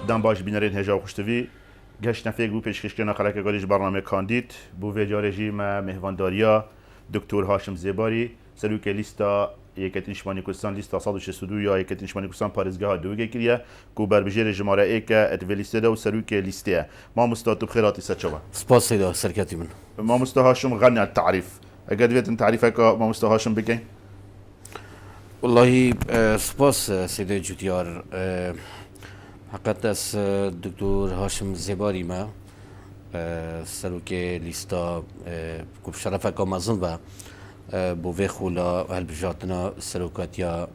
دام باش بینرین هجا و خوشتوی گشت نفیق بو پیشکشکنا خلک گالیش برنامه کاندید بو ویدیو رژیم مهوانداریا دکتر هاشم زیباری سلوک لیستا یکت نشمانی کردستان لیستا 162 یا یکت نشمانی کردستان پارێزگاها دوگه کریه کو بربژێر ژماره ایک ات ولیسته و سلوک لیسته ما مستوى بخيراتي ساتشوا سپاس سيدو سركاتي من ما مستوى هاشم غني على التعريف اجد فيت تعريفك ما مستوى هاشم بكين والله سپاس سيدو جوتيار حقیقت از دکتر هاشم زیباری ما سلوک لیستا کو شرفه که مزن و بو وی خولا هلبجاتنا سلوکاتیا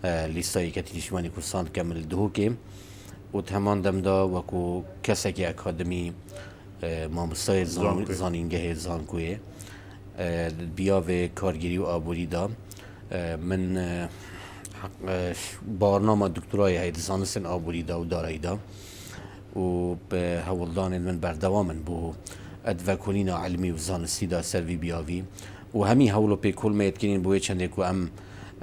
لیستا یکتی نشمانی کردستان کامل دهو که و تهمان دم دا وکو کسی که اکادمی مامستای زانینگه زانکوی بیا و کارگیری و آبوری دا من برنامه دکترای هید زانستن آبوری دا و دارایی دا و به هولدان من بردوامن بو ادوکونینا علمی و زانستی دا سروی بیاوی و همی هولو پی کل میت کنین بوی چنده که ام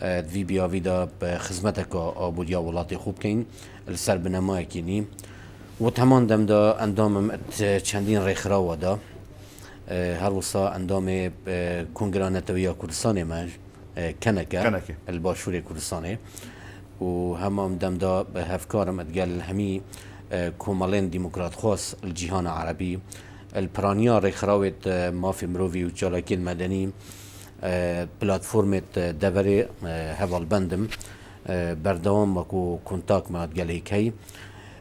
دوی بیاوی دا به خدمت که آبوریا ولاتی خوب کن السر بنمای کنی و تمام دم دا اندامم چندین ریخراو دا هر وصا اندام کنگرانتویا کردستان مج کنکه الباشور کردستانه و همام دم دا به هفکارم ادگل همی کومالين ديمقراط خاص الجهان العربي البرانيا رخراوت مافي مروفي وجالاكين مدني بلاتفورمة دبري هفال بندم بردوام وكو كونتاك مع جاليكي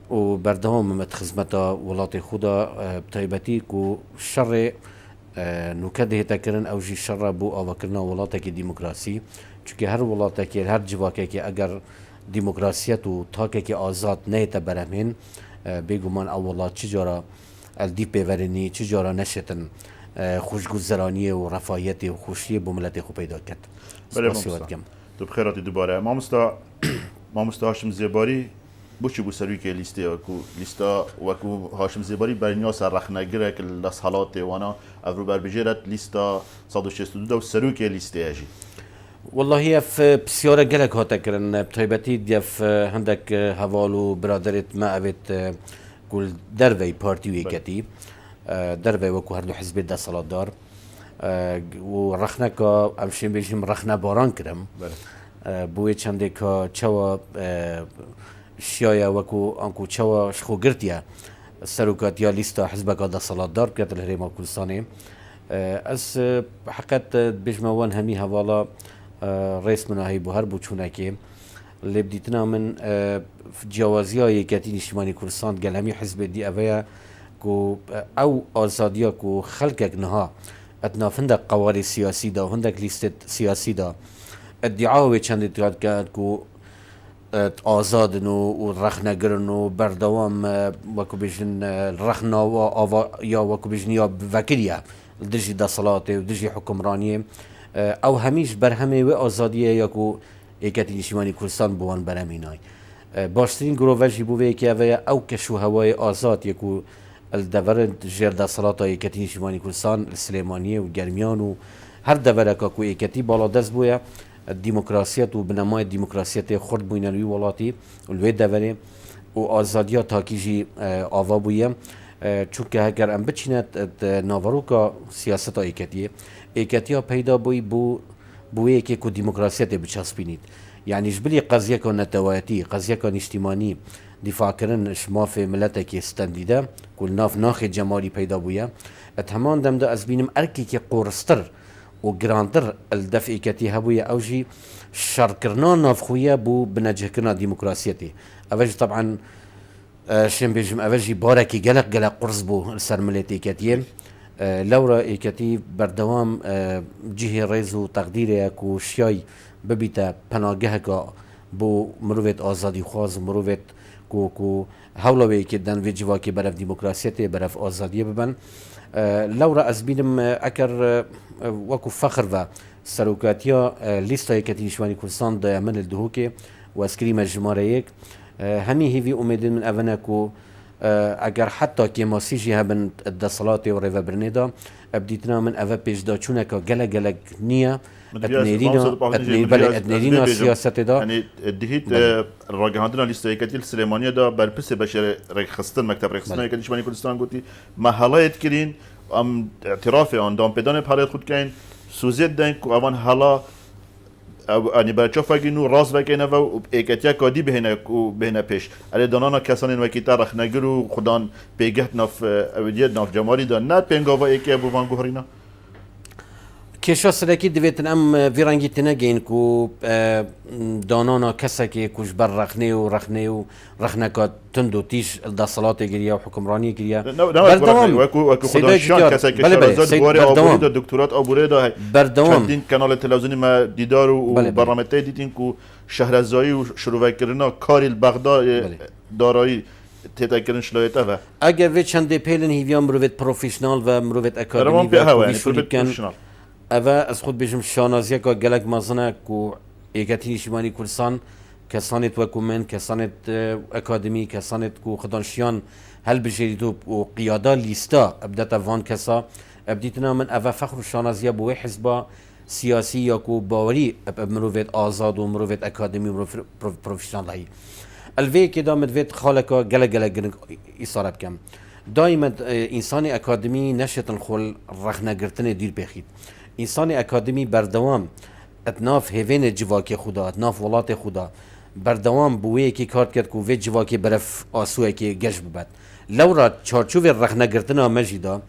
وبردوام متخزمتا ولاتي خودا بطيبتي كو شر نكده تكرن او جي شر بو اوكرنا ولاتك ديمقراسي چونكه هر ولاتك هر جواكي اگر ديمقراسيات و تاكي آزاد نهيتا برامين بيگومان اولا چجارا الدي بيوريني چجارا نشتن خوشگذراني و رفاهيتي و خوشي بملت خو پیدا کرد. سپاسیوات تو بخيراتي دوباره ما مستوى هاشم زيباري بوشي بو سرويك ليستا وكو هاشم زيباري برنيا سر رخنگره که لسحالات وانا افرو بربجيرت ليستا 162 و سرويك ليستا اجي والله يف بسيارة جلك هاتا كرن بطيبتي ديف هندك هوالو برادرت ما أبيت كل دروي بارتي ويكتي دروي وكو هردو حزب دا صلاة دار ورخنا كا أمشين بيجيم رخنا باران كرم بوي چنده كا چوا شيايا وكو أنكو چوا شخو گرتيا سروكات يا ليستا حزبك دا صلاة دار كات الهريمة كلساني از حقیقت بجموان همی هوالا رئیس مناهی بو هر بو چونه که لبدیتنا من جوازی های یکتی نشمانی کردستان گل همی حزب دی اویا کو او آزادیا کو خلقک نها اتنافندک قواری سیاسی دا و هندک لیست سیاسی دا ادعاوی چند اتیاد کرد کو آزادن و رخنگرن و بردوام وکو بیشن رخنا و آوا یا وکو بیشن یا وکریا دژی دسالات و دژی حکمرانی او همیش برهمه و آزادیه یا کو یکتی نشمانی کردستان بوان برهمینای باشترین گروهی بوده که او کشو هوای آزاد یکو الدورد جر دسالات یکتی نشمانی کردستان سلیمانیه و گرمیان و هر دوره که کو یکتی بالا دست بوده دموکراسیت و بنمای دموکراسیت خرد بوینوی ولاتی الوی دوره و آزادیا تاکیجی آوا بوده چونکه اگر ام بچینت ناوروکا سیاست ایکتیه پیدا بوی که کو دموکراسیت بچسبینید یعنی جبلی قضیه که نتوایتی قضیه که اجتماعی دفاع کردن شماف ملت که استندیده کل ناف جمالی پیدا بویه اتهمان دم ده از بینم ارکی که قرستر و گراندر الدفع ایکتیه بویه اوجی شرکرنا ناف خویه بو بنجه کرنا دموکراسیتی اوجی طبعا شن بيجم أفجي باركي جلق قرص بو سرملتي كتيم لورا إيكتي بردوام جهة رئيسو تقديري كو شياي ببيتا پناهگه بو مروفت آزادي خواز مروفت كو هولوي كدن في جواكي برف ديمقراسيتي برف آزادية ببن لورا أزبينم أكر وكو فخر و سروكاتيا ليستا إيكتي نشواني كردستان دا من الدهوكي واسكريم الجماريك همي هيفي أميدين من أفناكو اگر حتی که ماسیجی هبن اتصالات و ریو برنیدا ابدیتنا من اوه پیش دا چونه که گلگ نیه اتنیرینا سیاست دا يعني دهيت الراجعندنا الاستيكاتي السليمانيه دا بربس بشر رخصتن مكتب رخصتن كان شمالي كردستان قلتي ما حالات كرين ام اعترافي عن دام بدون بحالات خود كاين سوزيت دين كو اوان حالا يعني برچوفا گینو راز وکینه و ایکاتیا کادی بهنه پیش علی دانانا کسانی وکیتا رخنگرو خدان پیگهت ناف اودیت ناف جمالی دا نه پنگاوا ایکی بوان گوهرینا کشا سرکی دویتن ام ویرانگی تنگین کو دانانا کسا که کش بر رخنه و رخنکات تندو تیش دستالات گریا و حکمرانی گریا بردوام وکو خداشان کسا که شرازات بواری آبوری دا دکتورات آبوری دا چندین کانال تلویزیونی ما دیدار و برنامه دیدین که شهرزایی و شروع کردن کاری البغداد دارایی تذكرن شلويته و اگر وی چند پیلن هیویا مروت پروفیشنال و مروت اکادمی و شروع اوه از خود بجم شانازیه که گلک مازنه که ایگتی شمانی کردستان کسانت وکو من کسانت اکادمی کسانت که خدانشیان هل بجرید و قیاده لیستا ابدت وان کسا ابدیتنا من اوه فخر شانازیه بوی حزبا سیاسی یا که باوری مروت آزاد و مروت اکادمی و پروفیشنال هایی الوی که دا مدوید خالکا گلک گرنگ ایساره بکم دائما انسان اکادمی نشتن خول رخنگرتن دیر بخید انسان اکادمی بردوام اتناف هیوین جواکی خدا اتناف ولات خدا بردوام بویه که کارت کرد که وی جواکی برف آسوه که گشت ببد لورا چارچوب رخنگرتنا مجیدا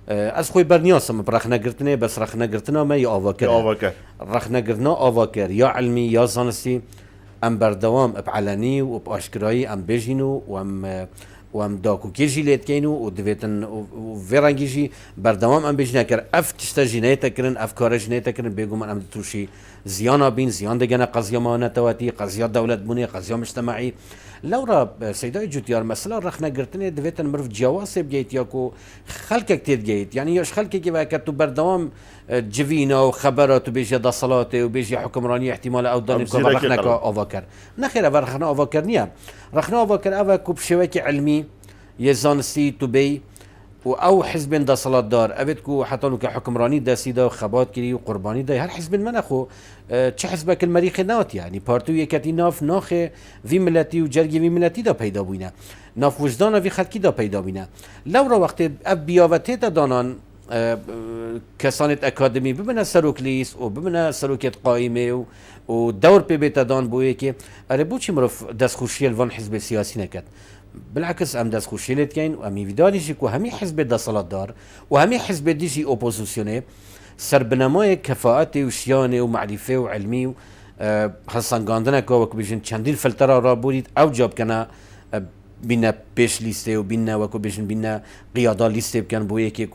از خوی برنیاسم رخنگرتنه بس رخنگرتنا ما یا آواکر رخنگرتنا آواکر یا علمی یا زانستی ام بردوام بعلنی و باشکرایی ام بجینو و ام داکو کیجی لیت کینو و دویتن و ویرانگیجی بردوام ام بجنه کر اف تشتا جنایت کرن افکار جنایت کرن بگو من ام توشی زیان بین زیان دگنه قضیه مانتواتی قضیه دولت بونی قضیه مجتمعی لورا سیدای جوتیار مثلا رخنه گرتنه دویتن مرف جواسب گیت یا کو خلقك تید گیت یعنی یاش خلقی که وقت تو بردوام جوینا و خبرات و بیجی داصلات و بیجی حکمرانی احتمال او دانی کو رخنه کا آواکر نخیر او رخنه آواکر نیا رخنه آواکر او کوب شوکی علمی یزانستی تو بی و او حزب داصلات دار ابد کو حتی نو که حکمرانی داسیدا و خبات کری و قربانی دای هر حزب منخو چه حزبك المريخ نات يعني بارتو يكتي ناف ناخ في ملتي وجرجي في ملتي دا پیدا بوينه ناف وجدان في خلقي دا پیدا بوينه لو را وقت اب بياوته دا دانان كسانت اكاديمي بمنا سروك ليس و بمنا سروكيت قائمه و دور بي بيتا دان بويه كي اري بوچي مرف دس خوشيل وان حزب سياسي نكت بالعكس ام دس خوشيلت كاين و امي فيداليجي كو همي حزب دا صلات دار و همي حزب ديجي اوبوزيسيوني سربنامای کفاءتی و شیانه و معرفه و علمی و حسن گاندنه که وکو بیشن چندین فلتره را بورید او جاب کنه بینه پیش لیسته و بینه وکو بیشن بینه قیاده لیسته بکن بویه که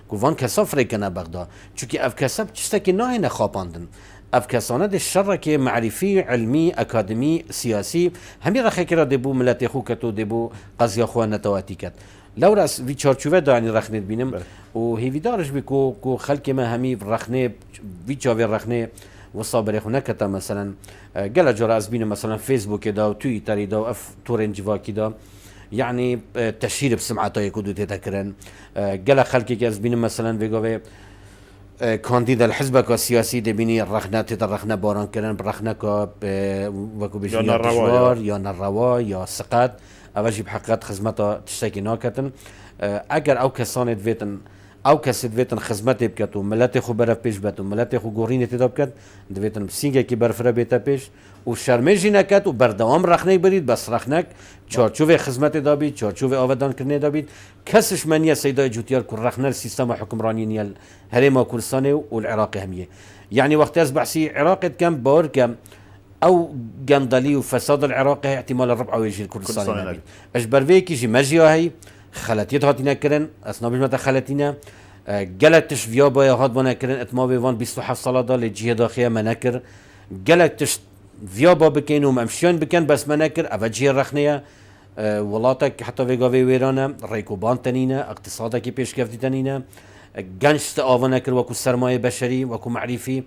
وان کسا فره کنه بغدا چونکه اف کسا چسته که ناهی نخواپاندن اف کسانه ده شر که معرفی علمی اکادمی سیاسی همی رخی که را دبو ملت خو کتو دبو قضیه خواه نتواتی کت لو راس في تشارچوبه داني رخنه بينم و هيفي دارش بكو كو خلق ما همي رخنه في تشافي رخنه وصابر هناك تا مثلا قال جرا از بينم مثلا فيسبوك دا و تويتر دا و اف تورنج واكي دا يعني تشهير بسمعته يكودو تذكرن قال خلق از بينم مثلا بيقوي كانديدا الحزب السياسي دبيني الرخنه تدرخنا باران كرن برخنه وكو بيجي يا نروا يا سقات اوجی بحقیقت خدمت تشتکی ناکتن اگر او کسانت ویتن او کسید ویتن خدمت بکت و ملت خو برف پیش بد و ملت خو گورین اتداب کت دویتن سینگه کی برف را بیتا پیش و شرمجی نکت و بردوام رخنه برید بس رخنک چارچوب خدمت دابید چارچوب آودان کرنه دابید کسش منیه سیدای جوتیار که رخنه سیستم حکمرانی نیل هرما کردستان و العراق همیه يعني وقت از بحثي عراق كم بور كم او قندلي وفساد العراق هي احتمال الربع ويجي الكردستاني اجبر فيك يجي مجيا هي خلاتيت هاتينا كرن اصناف متى خلاتينا قالتش فيا بايا هات بنا كرن اتما بيفان 27 صلاة لجهه داخليه منكر قالتش فيا باب كين وممشيان بكن بس منكر افجي الرخنيه ولاتك حتى فيغافي ويرانا ريكوبان تنينا اقتصادك بيش كفتي تنينا جنشت آوانكر وكو سرمایه بشری وكو معرفي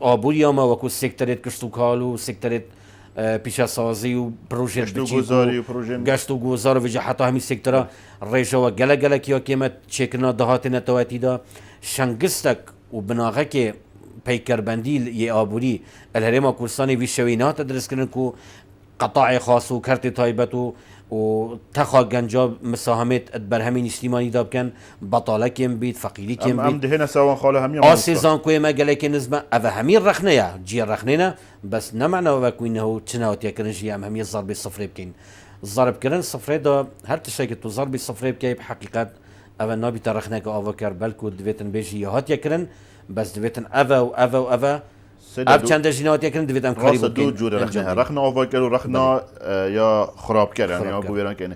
آبوريا ما وكو سيكتريت كشتوكالو سيكتريت پیشەسازی و پروژێ گەشتوگوزاری و پروژێ گەشت و گۆزار و ویژە حتا هەمی سێکتەرە ڕێژەوە گەلەگەلێکیە کێمە چێکردنا داهاتێنەتەوەتیدا شەنگستێک و بناغەکێ پەیکەربەندی یێ ئابووری الهەرێما کوردستانی وی شەوی ناتە دروستکردن و قەتاعی خاص و کەرتی تایبەت و تەخوا گەنجا مساهمێت بەرهەمی نیشتیمانیدا بکەن بەتاڵەکێم بیت فەقیریکێم ئەم بیت دهێنە ساوان خاڵە هەمی ئاسێزان کوێمە گەلێکی نزمە ئەvە هەمی ڕەخنەیە جیە ڕەخنێنە بەس نەمانەوە کوینەوە و چناوتێکردن ژی ئەم هەمیە زەربی سفرێ بکەین زەربکردن سفرێدا هەر تشتێکی تو زەربی سفرێ بکەیت حقیقت ئەوە نابیتە ڕەخنێکە ئاواکار بەلکو دەبێتن بێژی هاتیەکردن بەس دەبێتن ئەvە ئەب چەندە ژیناتێکردن دەبێت ئەم کاری ڕاستە دوو جوورە رەخنە رەخنە ئاواکەر و رەخنا یا خراپکەرن یا بۆ وێرانکەنە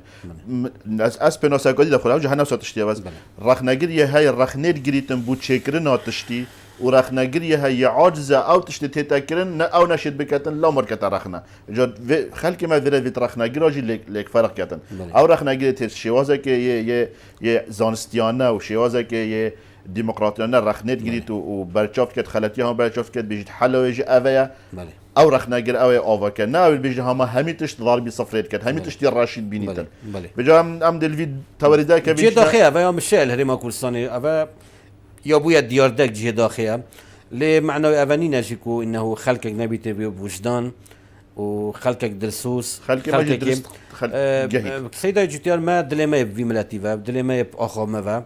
ئەس پێناسەکەی دەخۆراو هەنە تشتیە بەس ڕەخنەگریە هەیە ڕەخنێر گریتن بوو چێکردنا تشتی و ڕەخنەگریە هەیە عاجزە ئەو تشتە تێتەکردن ئەو نەشێت بکەتن لەو مرکەتە ڕەخنە خەلکی ما دەرەوێت ڕەخنەگیراژی لێک فەرقکەتن ئەو ڕەخنەگرێت تێت شێوازێکە زانستیانە و شێوازێکە دیموکراتیانە ڕەخنێت گریت و بەرچاف کرد خەلەتی هەم بەرچاف کرد بژیت حەلەوێژی ئەوەیە ئەو ڕەخنەگر ئەوێ ئاواکە ناوێت بێژی هەمە هەمی تشت ضاربی سفرێت کرد هەمی تشتی ڕاشید بینیتن بجا ئەم دلوی تەوەریدا کە جێداخەیە ئەوە مشێل هەرێما کوردستانی ئەوە یا بووە دیاردەك جێداخەیە لێ معنەوەی ئەوەنی نەژیک و ئینەه خەلکێک نەبیتە بێ وجدان و خەلکێک دلسوس سەیدا جوتیار ما دلێمەیە وی ملەتیڤە دلێمەیە ئاخۆمەوە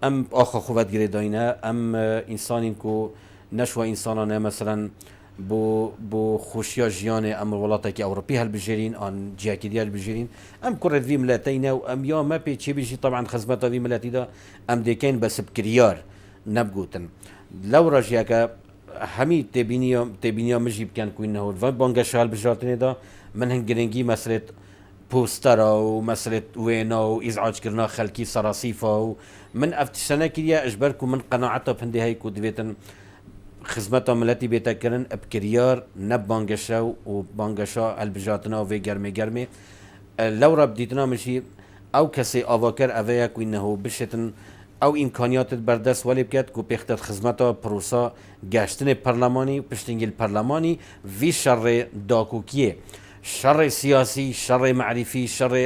ئەم ئاخۆ خوبەت گرێداینە ئەم ئینسانین و نەشوە ئینسانانە مەسەرەن بۆ خۆشیە ژیانێ ئەم وڵاتێکی ئەوروپی هەلبژێرین ئان جیاکی دی هەلبژێرین ئەم کوڕێت وی ملەتەینە و ئەم یا مە پێ چێبیژی طبعاً خزمەتە وی ملەتیدا ئەم دەکەین بە سبکریار نەبگوتن لەو ڕژیەکە هەمی تێبینیا مژی بکەن کوینەوە بانگەشە هەلبژارتنێدا من هەنگ گرنگی مەسرێت پۆستەرە و مەسرێت وێنە و ئیزعاجکردنا خەلکی سەراسیفە و من ئەفتشەنەکریە ئەشبەرک و من قەناعەتە پندی هەیە و دەبێتن خزمەتە ملەتی بێتەکردن ئەبکریار نە بانگەشە و بانگەشە هەلبژاتنەوە وێ گەرمێ لەو ڕە بدیتنا مشی ئەو کەسێ ئاواکەر ئەوەیە کوینەوە بشێتن ئەو ئیمکانیاتت بەردەست وەلێ بکات و پێختت خزمەتە پرۆسا گەشتنی پەرلەمانی و پشتنگیل پەرلەمانی وی شەڕێ داکوکیە شەڕێ سیاسی شەڕێ معریفی شەڕێ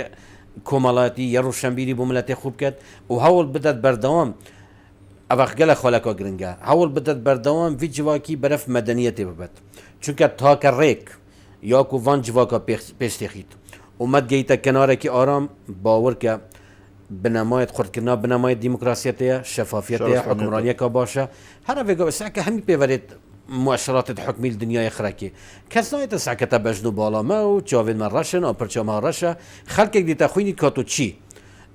کۆمەڵاتی یە ڕوشەمبیری بۆ ملەتی خوب بکات و هەوڵ بدات بەردەوام ئەوە گەلە خۆلەکە گرنگە هەوڵ بدات بەردەوام وی جواکی بەرەف مەدەنیەتێ ببێت چونکە تاکە ڕێک یاکو وان جواکە پێشتێخیت ومەد گەیتە کەنارێکی ئارام باوەڕکە بنەمایەت خۆردکردنا بنەمای دیموکراسیەتەیە شەفافیەتەیە حکومڕانیەکە باشە هەرەوێگە ساکە هەمی پێوەرێت مؤشرات حکمی دنیای خراکی کەس نایێتە ساکەتە بەژن و باڵامە و چاوێنمە ڕەشن ئەو پرچەما ڕەشە خەڵکێک دیتە خوینی کاتۆ چی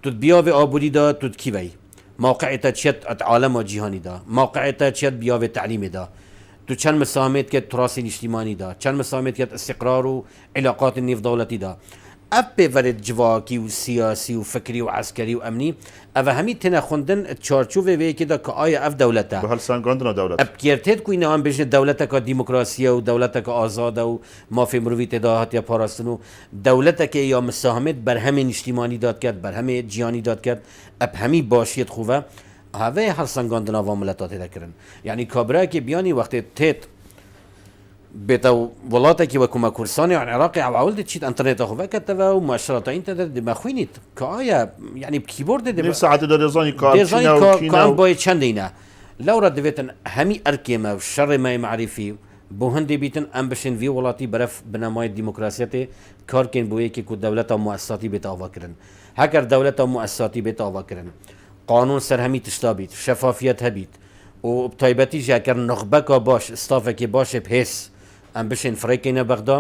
توت بیاوێ ئابووریدا توت کیوەی موقعێتە چێت عالەمە جیهانیدا موقعێتە چێت بیاوێ تعلیمیدا تو چەند مساهمێت کرد تراسی نیشتیمانیدا چەند مساهمێت کرد استقرار و علاقات نێودەوڵەتیدا ئەف پێوەرێت جواکی و سیاسی و فکری و عسکەری و ئەمنی ئەوە هەمی تێنە خوندن چارچووێوەیەکیدا کە ئایا ئەف دەولەتە هەڵسانگاندنە دەولەت ئەبکێرتێت کوینەوەم بژێت دەولەتەکە دیموکراسیە و دەولەتەکە ئازادە و مافی مرۆڤی تێدا هاتیە پاراستن و دەولەتەکە یا مساهمێت بەرهەمی نیشتیمانی داد کرد بەرهەمی جیهانی داد کرد ئەب هەمی باشیت خوبە هەوەیە هەڵسانگاندنە وڵاتە تێدەکردن یعنی کابراایەکی بیانی وەختێ تێت بێتە وڵاتێکی وەکومە کوردستانی عێراقی ئەوڵ دەچیت ئەنتەرنێتە خوڤەکەتەوە و ماشرەتە ئینتەرنێت دەمەخوێنیت کە ئایا یعنی کیبۆرد ساعتە دەزانی کار بۆی چەندینە لەورە دەبێتن هەمی ئەرکێمە و شەڕێمای معریفی بۆ هەندێ بیتن ئەم بشین وی وڵاتی بەرەف بنەمای دیموکراسیەتێ کارکەین بۆ یەکی و دەولەتە موەسساتی بێت ئاواکردن هەگەر دەولەتە موەسساتی بێت ئاواکردن قانون سەر هەمی تشتا بیت شەفافیەت هەبیت و تایبەتی ژیاکەر نخبەکە باش ستافێکی باشێ پێس ئەم بشین فڕێکینە بەغدا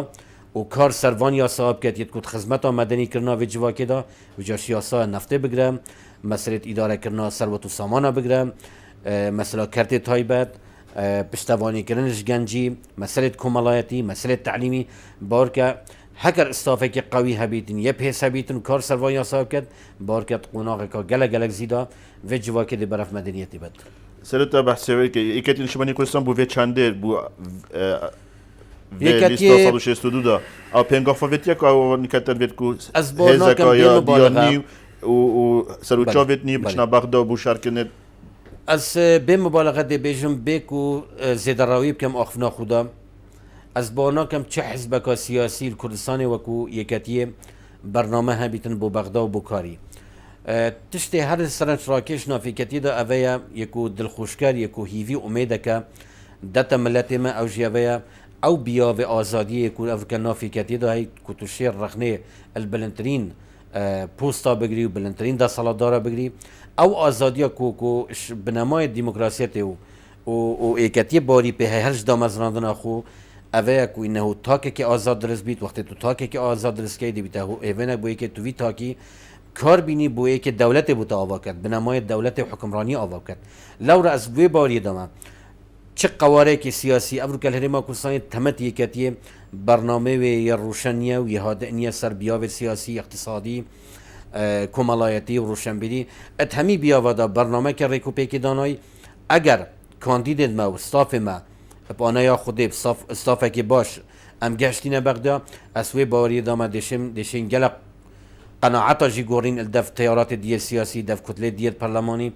و کار سەروان یاسا بکات یەکوت خزمەتە مەدەنیکردنا وێ جواکێدا وجاش یاسا نەفتێ بگرە مەسرێت ئیدارەکردنا سەروەت و سامانە بگرە مەسەلا کەرتێ تایبەت پشتەوانیکردنش گەنجی مەسەلێت کۆمەڵایەتی مەسەلێت تعلیمی باوەڕکە هەگەر ئستافێکی قوی هەبیتن یە پێس هەبیتن کار سەروان یاسا بکات باوەڕکە قۆناغێکە گەلە زیدا وێ جواکێ دێ بەرەف مەدەنیەتی بێت سەرەتا بەحسێوەیەکە یەکەتی نیشتیمانی کوردستان بۆ وێ چەندێر بوو دا ئەو پێنگافەوێتیەک نیکەتەر بێت و هێزەکە و سەرچاوێت نی بچنا بەغدا و بوو شارکردنێت ئەس بێ مبالغە دەبێژم بێک و زێدەڕاوی بکەم ئاخنا خودا از باناکم چه حزبك سیاسی کردستان وکو یکتیه برنامه ها بیتن بو بغدا و بو کاری تشتی هر سرنج راکش نافیکتی دا اویا یکو دلخوشکار یکو هیوی امیده که دتا ملت ما او جیویا او بیا و آزادی یکو افکا نافیکتی دا هی کتوشیر رخنه البلنترین پوستا بگری و بلنترین دا سالادارا بگری او آزادی کو بنمای دموکراسیت و ایکتی باری به هرج دا مزراندن اخو اوه کو انه تاکه که آزاد درست بیت وقتی تو تاکه که آزاد درست که بیت ایونه بوی که تو وی تاکی کار بینی بوی که دولت بوده آوا کرد بنمای دولت و حکمرانی آوا کرد لورا از وی باری دامه چه قواره که سیاسی افریقا الهرما کردستان تمت یکتی برنامه و یا روشنیه و یهادنیه سر بیاو سیاسی اقتصادی کمالایتی و روشنبیری ات همی بیاودا برنامه که ریکو پیکی دانای اگر کاندیدت ما و استاف ما بانایا خوده استاف که باش ام گشتینه بغدا اسوی باری دامه دشین گلق قناعتا جی گورین الدف تیارات دیل سیاسی دف کتله دیل پرلمانی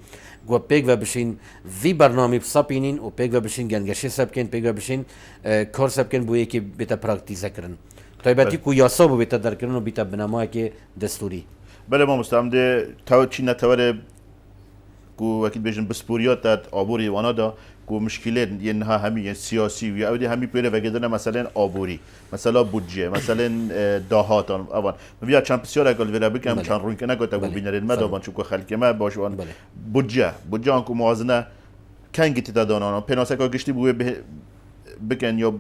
گو پیگ و بشین وی برنامه بسابینین و پیگ و بشین گنگشه سبکن پیگ و بشین کار سبکن بویه که بیتا پراکتیزه کرن طایباتی کو یاسا بو بیتا در کرن و بیتا بنامه که دستوری بله ما مستعمل تو چی نتواره کو وکیل بیشن بسپوریات داد آبوری وانا دا کو مشکلات ینها همی سیاسی و اودی همی پیره وگدن مثلا آبوری مثلا بودجه مثلا دهاتان اوان بیا چند بسیار اگل ویرا بکم چند روی کنه گفت ابو بینرین ما دابان چون که خلک ما باشوان بودجه آنکو موازنه کنگی تیتا دانانا پناسه که گشتی بوی بکن یا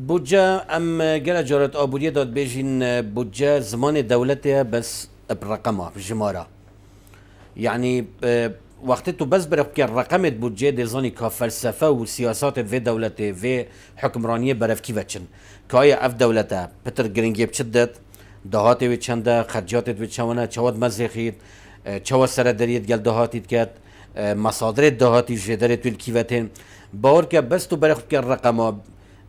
بودجه ام گل جارت آبوریه داد بیشین بودجه زمان دولته بس برقمه بجماره يعني وقتی تو بس برای که رقم بودجه دزانی که فلسفه و سیاسات و دولته و حکمرانی برای کی وچن که آیا اف دولته پتر گرینگی بچدت دهاتی و چنده خرجاتت و چونه چواد مزخید چواد سردریت گل دهاتیت کد مصادر دهاتی جدرت توی کیوتن باور که بس تو برای که رقم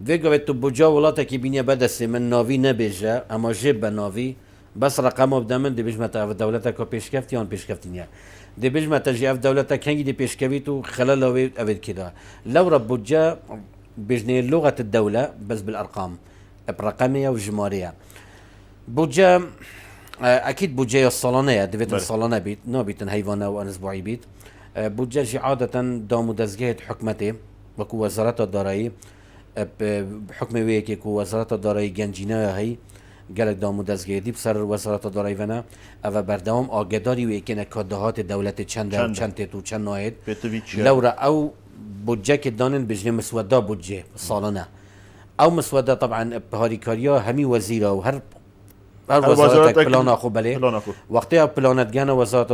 وگوید تو بودجه ولاته که بینی بدسته من ناوی نبیجه اما جب ناوی بس رقم بدمن دی بجمت اف دولته که پیشکفتی آن پیشکفتی نیه دی بجمت جی اف دولته کنگی دی پیشکفی تو خلال اوید کده لو رب بودجه بجنه لغة الدولة بس بالارقام برقمية وجمارية بودجه اكيد بودجه الصالونية دبيت الصالونة بيت نو بيتن هيفانا وان اسبوعي بيت بودجه جي عادة دامو دزجهة حكمته وكو وزارة الدارایی بحكم ويكي كو وزارة الدارایی جنجينا هي گلک دامو دزگیری بسر وزارت دارایی ونا او بردام آگداری وی کنه کادهات دولت چند تو چند ناهید لورا او بودجه که دانن بجنه مسوده بودجه سالانه او مسوده طبعا بهاریکاریا همی وزیره و هر وزارت پلان اخو بله وقتی پلانت گانه وزارت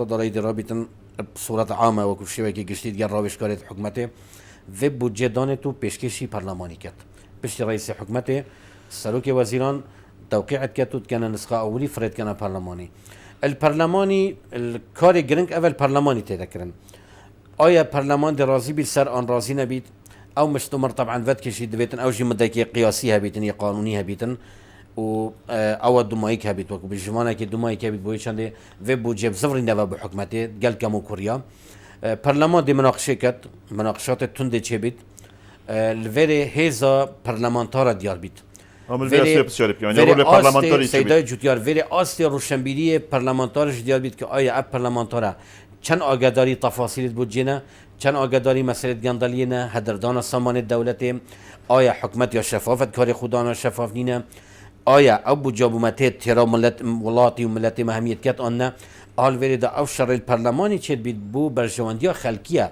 دارایی درابطن بصورت عامه و کفشی که گشتید گر راوش کارید حکمته و بودجه دانه تو پیشکشی پارلمانی کرد پشت رئیس حکمته سروك وزيران توقيعت كتوت كان نسخة أولي فريد كان برلماني البرلماني الكاري جرينك أول برلماني تذكرن آية برلمان دي رازي بيت سر آن رازي نبيت أو مشتمر طبعا فات كشي دبيتن أو جي مدكي قياسيها بيتن قانونيها بيتن و أو دمائك هبيت وكو بالجمانة كي دمائك هبيت بوي شاندي في بوجيب زفري نوا بحكمته قال كمو كوريا برلمان دي مناقشات تندي چه بيت الفيري هيزا برلمانتارا ديار بيت پارلمانتاری سیدای جوتیار ولی آستی روشنبیری پارلمانتارش دیار بید که آیا اپ پارلمانتارا چند آگاداری تفاصیل بودجه نه چند آگاداری مسئله گندالی نه هدردان سامان دولت آیا حکمت یا شفافت کاری خودانا شفاف نینه آیا او بجابومته تیرا ملت ولاتی و ملت مهمیت کت آن نه آل ولی دا او شر الپارلمانی چید بید بو برجواندیا خلقیه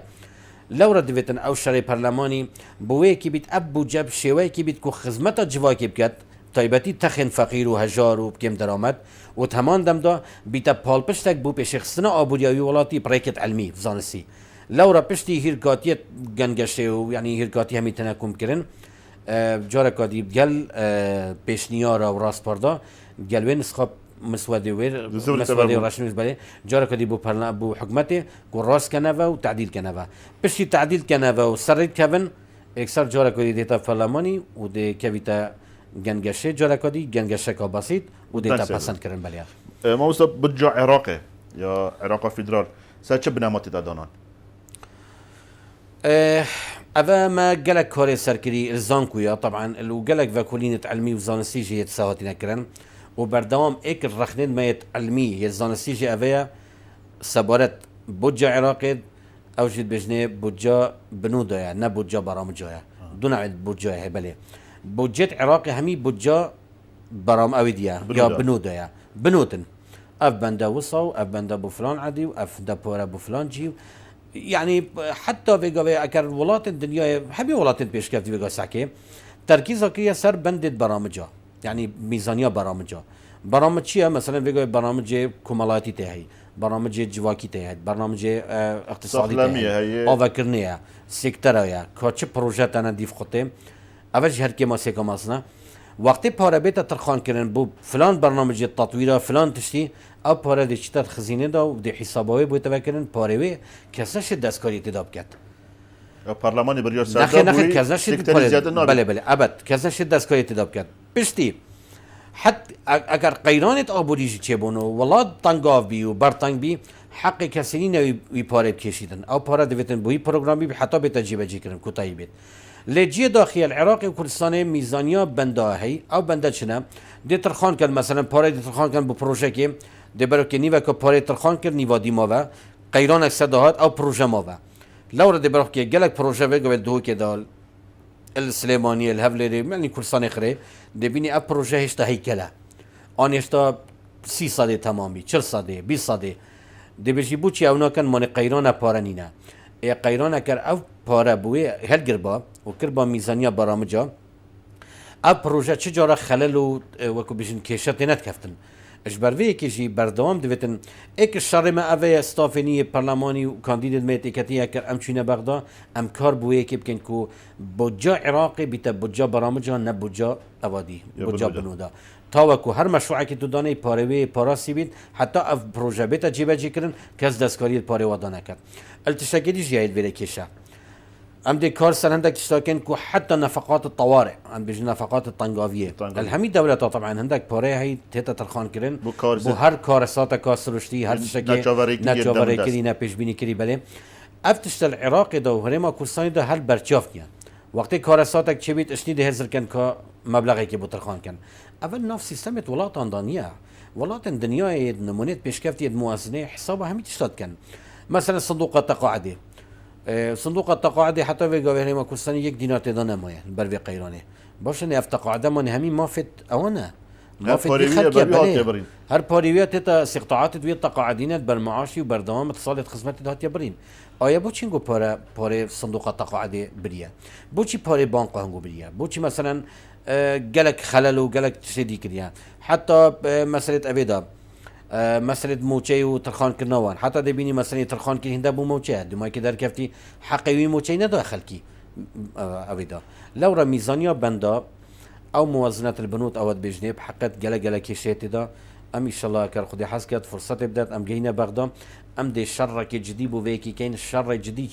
لو ردویتن او شرع پارلمانی بوی کی بیت اب بوجب شوی کی بیت کو خدمت جوا کی بکت تایبتی تخن فقیر و هجار و کم درآمد و تمام دم دا بیت پالپشتک بو پیشخستنا آبودیاوی ولاتی پریکت علمی زانسی لو را پشتی هیرکاتیت گنگشه و یعنی هیرکاتی همی تنکم کرن جارا کادی گل پیشنیارا و راست پردا گلوین اسخاب مسودي وراشن بالي جارك دي بو حكمته كراس كنفا وتعديل كنفا بشي تعديل كنفا وسريت كفن اكثر جارك دي ديتا فلاماني ودي كافيتا جنگشه جارك دي جنگشه کا بسيط وديتا پسند كرن بالي ما وصل بجا عراقي يا عراق فيدرال ساتش بنامات دادانان أفا ما جلك كوري سركري الزانكويا طبعا وجلك فاكولينة علمي وزانستيجي يتساوتي نكرن وبردوام إيك الرخنين ما يتعلمي الزانستيجي أفيا سبارت بوجا عراقي أوجد بجنة بوجا بنودا يعني نا بوجا برامجايا دون عد بوجا هي بلي بوجت عراقي همي بوجا برام أوديا يا بنودا يا بنوتن أف بندا وصو أف بندا بفلان عدي وأف دابورا بفلان جيو يعني حتى فيجا أكر ولات الدنيا حبي ولات بيش كيف فيجا ساكي تركيزك هي سر بندة برامجها يعني ميزانية برامجها برامج شيء مثلا فيجا برامج كمالاتي تهي برامج جواكي تهي برامج اقتصادي تهي أو فكرنيها سيكترها كوتش بروجيت أنا ديف خطيم أفج هركي ما سيكا ماسنا وقتی پاره بیت ترخان کردن بو فلان برنامج تطویره فلان تشتی او پاره دیشتر خزینه دا و دی حسابوی بود تفکرن پاره وی کسش دستکاری تداب کرد. پارلمانی بریار سردا بوی سکتری زیاده نبود. بله ابد کسش دستکاری تداب کرد. پشتی حتی اگر قیرانت آبوریجی چه بونو ولاد تنگاف بی و برتنگ بی حق کسی نوی پاره بکشیدن او پاره دویتن بوی پروگرامی بی حتی بیت جیبه جی کردن کوتاهی بیت. لجيه داخل العراق وكردستان ميزانية بنداهي او بندا شنا دي ترخان كان مثلا باري دي ترخان كان ببروجه كي دي برو نيفا كو باري ترخان كان نيفا دي ماوا قيران اكسدهات او بروجه ماوا لو دي برو كي جالك بروجه قبل دو كي دال السليمانية الهفلري يعني كردستان اخري دي بيني اب بروجه هشتا هيكلا ان هشتا 30 ساده تمامي 40 ساده 20 ساده دي بيجي بوچي اونا كان من قيران بارانينا اي قيران كر او پاره بوی هل گربا و کربا میزانیا برامجا اب پروژه چجورا خلل و وکو بیشن کشت نت کفتن اجبر وی کیجی بردوام دویتن ایک شر ما اوی استافنی پارلمانی و کاندید میت اکتیا کر ام چینه بغدا ام کار بوی کی بکن کو بوجا عراقی بیت بوجا برامجا نه بوجا اوادی بوجا بنودا تا وکو هر مشروعی که تو دانه پاروی پاراسی بید حتی اف پروژه بیت جیبه جی کرن کس دستکاری پاره ودانه کرد التشکلی جیید ویل کیشا ام دي كار سر عندك اشتاكن كو حتى نفقات الطوارئ ام بيجي نفقات الطنقافيه الهمي دولة طبعا عندك باري هي تيتا ترخان كرن بو هر كارساتا كاسرشتي هر شكل ناتشوفري كري نابيش بيني كري بله افتشت العراق دو هرما كردستان دو هل برچافنيا وقتی كارساتك تشبيت اشني دي هزر كان كا مبلغي كي بو ترخان كان اول نفس سيستمت ولاتان دانيا ولاتن دنيا نمونيت بيشكفتي موازنه حسابها همي تشتات كان مثلا صندوق التقاعدي صندوق التقاعدي حتى في جوهري ما كردستان يك دينار تدانا مايا بربي قيرانه باش اني افتقاعده من همي ما فت اونا ما فت خلق هر باريوية تتا استقطاعات دوية تقاعدينات بالمعاشي وبردوام اتصالات خدمات دهات يبرين آیا بوچی انگو پاره صندوق التقاعدي بريا بوچی پاره بانق هنگو بريا بوچی مثلا جلك خلل وجلك تشدي كريا حتى مسألة أبيدا مسألة موچي وترخان كرنوان حتى دبيني مسألة ترخان كي هندا بو موچي دماي كدار كفتي حقيقي موچي نداخل كي أبيدا لو را ميزانيا بندا أو موازنة البنوك أو بجنب حقت جلا كيشيت دا أم إن شاء الله كار خدي حسكت فرصة بدات أم جينا بغدا أم دي شر كي جديد بو فيكي كاين الشر جديد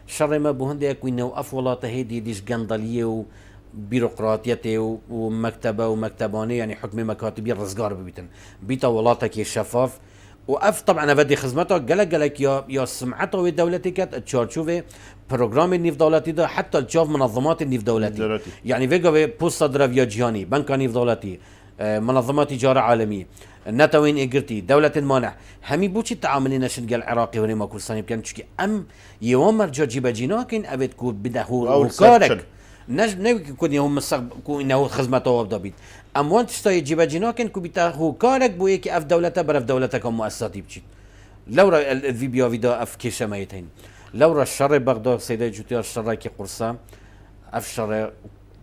شر ما بو هندي أكوين وقف ولا تهدي ديش جندلية بيروقراطيته ومكتبه ومكتبانه يعني حكم مكاتبي الرزقار ببيتن بيتا ولاتك شفاف واف طبعا بدي خدمته قالك يا سمعته ودولتك تشارشوفي برنامج النيف دولتي ده حتى تشوف منظمات النيف دولتي يعني فيجا بوستا درافياجياني بنك نيف دولتي منظمات تجاره عالميه ناتوين اجرتي دولة المانع همي بوشي تعاملين شنقال العراقي ونما كردستاني بكان تشكي ام يوم مرجع جيبا جيناكين ابد كو بده هو كارك نجم كون يوم مسق كو انه خدمته وابدا بيت ام وانت تشتاي جيبا جيناكين كو بتا هو كارك بو يكي اف دولته برف دولتك مؤسساتي بتشيت لو الفيديو فيدا اف كيشمايتين لو الشر بغداد سيدي جوتي الشر كي قرصا اف شر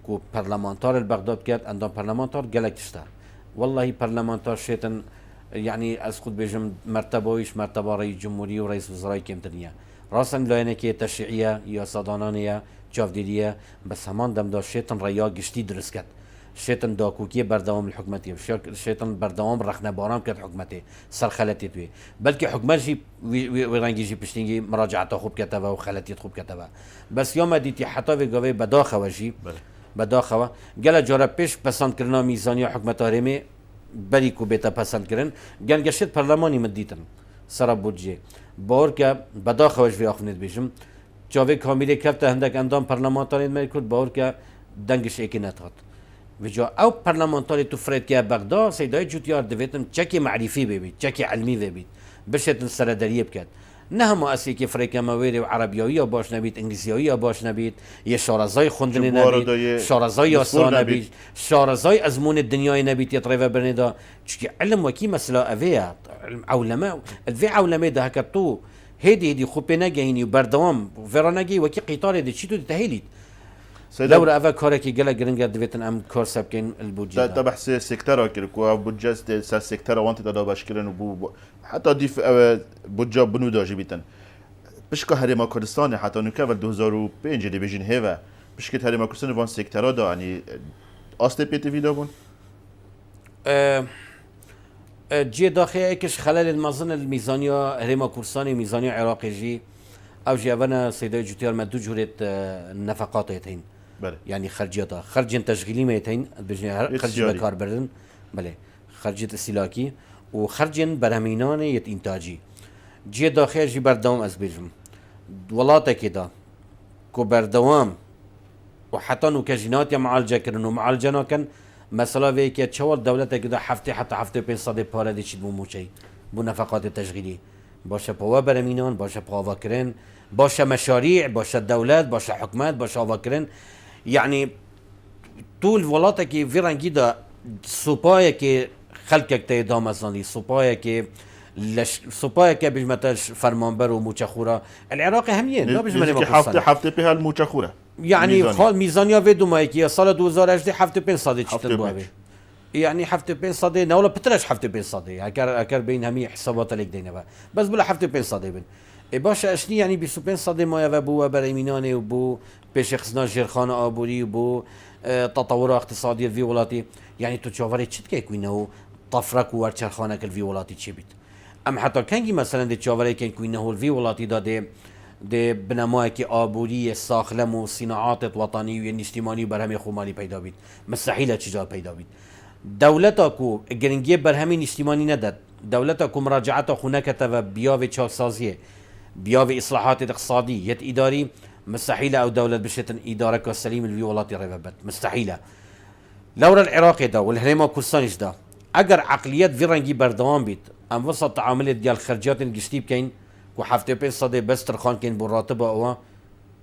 كو برلمانتار البغداد كات عندهم برلمانتار قالك تشتا والله برلمانتار شيتن يعني اسقط بجم مرتبه رئيس جمهورية ورئيس وزراء كم دنيا راسا لانك تشريعيه يا صدانانيه جافديريه بس همان دم دا شيتن ريا قشتي درسكت شيتن داكوكي بردوام الحكمتي شيتن بردوام رخنه بارام كت حكمتي سرخلتي توي بلكي حكمتي ويرانجي جي بشتينجي مراجعه خوب كتبه وخلتي خوب كتبه بس يوم ديتي حتى في قوي بداخه وجي بداخه قال جرا بيش پسند کرنا ميزانيه حكمت هرمي بريكو بيتا پسند کرن قال قشت برلماني مديتن سرا بودجي بوركا بداخه وجي اخنت بيجم جاوی کامیلی کفته هندک اندام پارلمانتاری می کرد باور که دنگش ایکی نتاد و جا او پارلمانتاری تو فرید که بغداد سیدای جوتیار دویتم چکی معرفی ببید چکی علمی ببید بشتن سردریه بکد نه هم اصلی که فريق موارد عربیایی باش نبید انگلیسیایی باش نبید یه شارزای خوندنی نبید شارزای یاسان نبید شارزای ازمون دنیای نبید یطریفه برندا چون علم وکی مثلا اویا علماء الفي علماء ده هكتو هدي خوب نگهینی و بردوام فرانگی وکی قطار دی چی تو تهیلید لو رأى كارك يجلا جرينجر دفيتن أم كورساب كين البودجة ده بحث سيكترا كيركوا بودجة سيكترا وانت ده باشكرن وبو حتى ضيف بودجة بنودا جبيتن بشكل هريما كردستان حتى نكفل 2005 دي بيجين هيفا بشكل هريما كردستان وان سيكترا ده يعني أصل بي تي في ده بون جي داخل ايكش خلال المظن الميزانية هريما كردستان ميزانية عراقي جي او جيابنا سيدي جوتيار ما دو جوريت نفقات يتين بله يعني خرجيتها خرج تشغيلي ما يتين خرج بكار بردن بله خرجيت استهلاكي وخرج برهمينان يت انتاجي جي داخل جي بردوام از بيجم ولاتا كده كو بردوام وحتى نو كجينات يا معالجه كرن ومعالجه كان مثلا ويكي تشول دولتك كده حفتي 500 پاره دي چي بو موچي بو نفقات تشغيلي باشه پوا برمینان باشه پاوا کرن باشه مشاريع باشه دولت باشه حكومات باشه آوا کرن يعني طول ولاتا كي في رنگي دا سوپايا كي خلقك تيدام ازاني سوپايا كي سوپايا كي بجمتاش فرمانبر وموچخورا العراقي همين لا بجمني ما حفتي بها الموچخورا يعني خال ميزانيا فيدو مايكي سال 2018 حفتي 500 چتن بوابي يعني حفتي 500 نولا بترش حفتي 500 اكر بين همي حسابات لك دينا بقى بس بلا حفتي 500 بن اي باشا اشني يعني ب 500 ما يبو بريميناني وبو بيش خزنا جيرخان ابوري وبو تطور اقتصادي في ولاتي يعني تو تشوفري تشتكي كوينو طفرك ورچرخانك الفي ولاتي تشبيت ام حتى كانجي مثلا دي تشوفري كان كوينو الفي ولاتي دا دي بنمايكي آبوري ساخلم وصناعات وطنية ونجتماني برهم خومالي پیدا بید مستحيل تجار پیدا بید دولتاكو گرنگی برهمی اجتماعی نداد دولتاكو مراجعات خونك تبع بياوي چاكسازيه بياوي اصلاحات اقتصادية يت اداري مستحيله او دولة بشتن اداره كسليم الفيولات ريبت مستحيله لورا العراق ده والهريما كردستانش ده اگر عقليات في رنگي بردوام بيت ام وسط تعاملات ديال خرجات الجشتي بكين كو حفته بيصدي بس ترخان كين بو راتبه او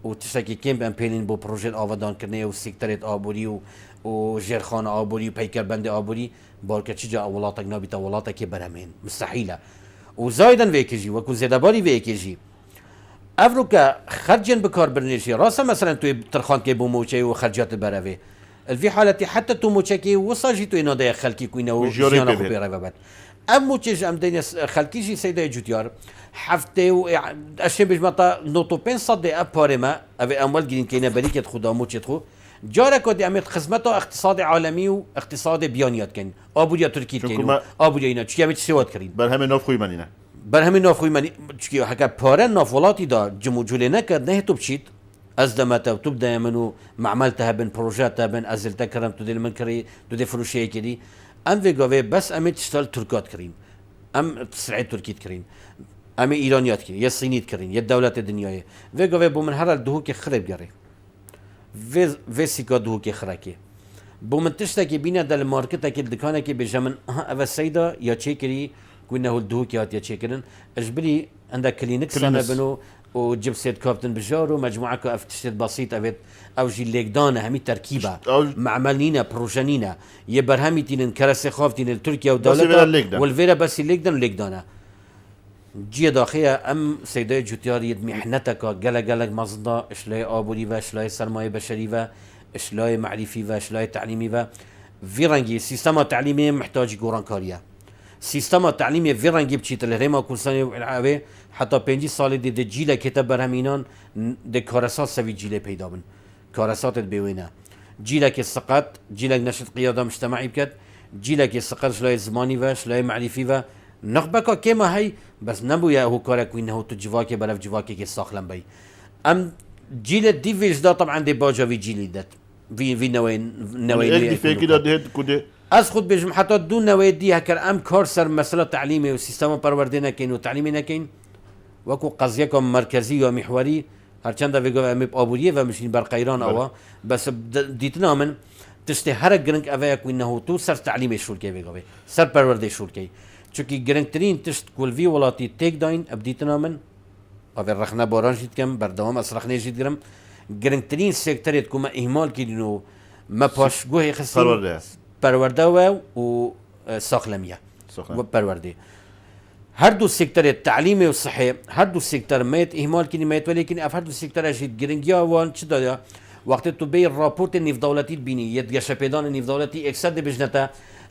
وتشتكي كين بامبيلين بو بروجيت آوادان كرنه و سيكتريت آبوري و جيرخان آبوري و پیکر بند آبوري باركه چجا ولاتك نابتا ولاتك برهمين مستحيله وزايدا ويكيجي وكو زيداباري ويكيجي افروكا خرجن بكار برنيشي راسا مثلا تو ترخان كي بو موچي و خرجات براوي في حالتي حتى تو موچكي وصاجي تو انادا خلقي كوينو جيانا خو بيرابات ام موچج ام دينس خلقيجي سيدا جوتيار حفته و اشي بجمطا نوتو 500 ابارما ابي اموال جرين كينا بريكه خدا موچت خو جارك دي امت خدمته اقتصاد عالمي و اقتصاد بيانيات كان ابوريا تركي كان ابوريا اينا چي امت سواد كرين برهم نافخوي منينا برهم نافخوي مني چي هكا پاره نافولاتي دا جموجولي نكد نه تو بچيت از دمتا تبدا منو معملتها بن بروجاتها بن ازلتا كرم تو دي المنكري تو دي فروشيه كدي ام في بس امت تشتغل تركات كرين ام تسرعي تركيت كرين ام ايرانيات كرين يا صينيت كرين يا الدولات الدنيايه في بو من هرا دهوك خرب جاري في سيكا دهوك خراكي بو من تشتكي بينا دل ماركتا كي الدكانه كي بجمن اف السيده يا تشيكري كنا هو الدهوك يا تشيكرن اجبري عندك كلينكس انا بنو وجيب سيد كابتن بجارو مجموعه كاف تشتت بسيط ابيت او جي ليكدانا همي تركيبه معملينا بروجانينا يبرهمي تين كراسي خافتين تركيا ودولتها والفيرا بس ليكدانا جي داخية ام سيدي جوتيار يد محنتك قلق مصدا اشلاي آبوري و اشلاي سرمایه بشري و اشلاي معرفي و اشلاي تعليمي و في رنگي سيستم تعليمي محتاج گورانكاريا سيستم تعليمي في رنگي بچيت الهريما كورساني والعابي حتى 5 سال دي جيله كتاب برهمينان دي كارسات سوي جيله پیدا بن كارسات بيوينا جيلك السقط جيلك نشط قيادة مجتمعي بكت جيلك السقط شلاي زماني و شلاي معرفي و نخبكا كما هي بس نبويا هو كارك وينه تجواكي بلف جواكي كي ساخلم بي ام جيل دي فيش دا طبعا دي باجا في جيلي دات في نوين في كده ده كده از خود بيجم حتى دون نوين دي هكر ام كارسر مسألة تعليمي وسيستم پروردنا كين وتعليمنا كين وكو قضية مركزية ومحوري هرچند ویگو ام ابوریه و مشین بر قیران اوا بس دیتنا من تشتي هرق جرنك افاك وانه تو سر تعليم الشركه ويغو سر پرورده الشركه چونكي جرنكترين تشت كل في ولاتي تيك داين ابديتنا من افر رخنا بوران جيت كم بردوام اسرخني جيت جرم جرنكترين سيكتريت كما اهمال كينو ما باش جوه خسي پرورده و ساقلميه و پرورده هر دو سيكتر التعليمي والصحي هر دو سيكتر ميت اهمال كيني ميت ولكن اف هر دو سيكتر اجيت جرنجيا وان چدا وقت تو بی راپورت نیف دولتی بینی یدگش پیدان نیف دولتی اکثر بجنتا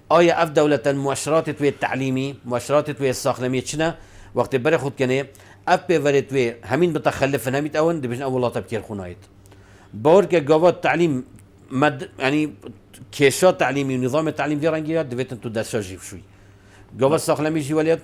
آیا اف دولت مؤشرات توی تعلیمی مؤشرات توی ساختمی چنه وقت بر خود کنه اف به توی همین بتخلف همیت اون دبجن اولات بکیر خونایت بار که گاوات تعلیم يعني كيشات تعليمي ونظام التعليم دي رنجيات دفيتن تو دساجي شوي جوا ساخلمي جي وليات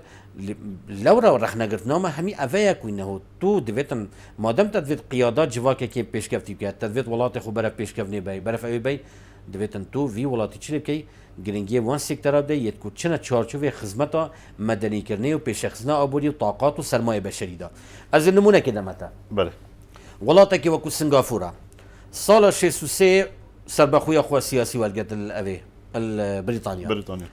لورا رخنا قلت نوما همي افاك وانه تو دفيتن ما دام تدفيت قيادات جواك كي بيشكفتي بك تدفيت ولاتي خو برا بيشكفني باي برا في باي دفيتن تو في ولاتي تشري كي جرينجي وان سيكتور دي يتكو تشنا تشارچوي خدمتا مدني كرني و بيشخصنا ابوري وطاقات وسرمایه بشري دا از النمونه كده متى بله ولاتك وكو سنغافوره سال 63 سربخويا خو سياسي والقت الأبي بريطانيا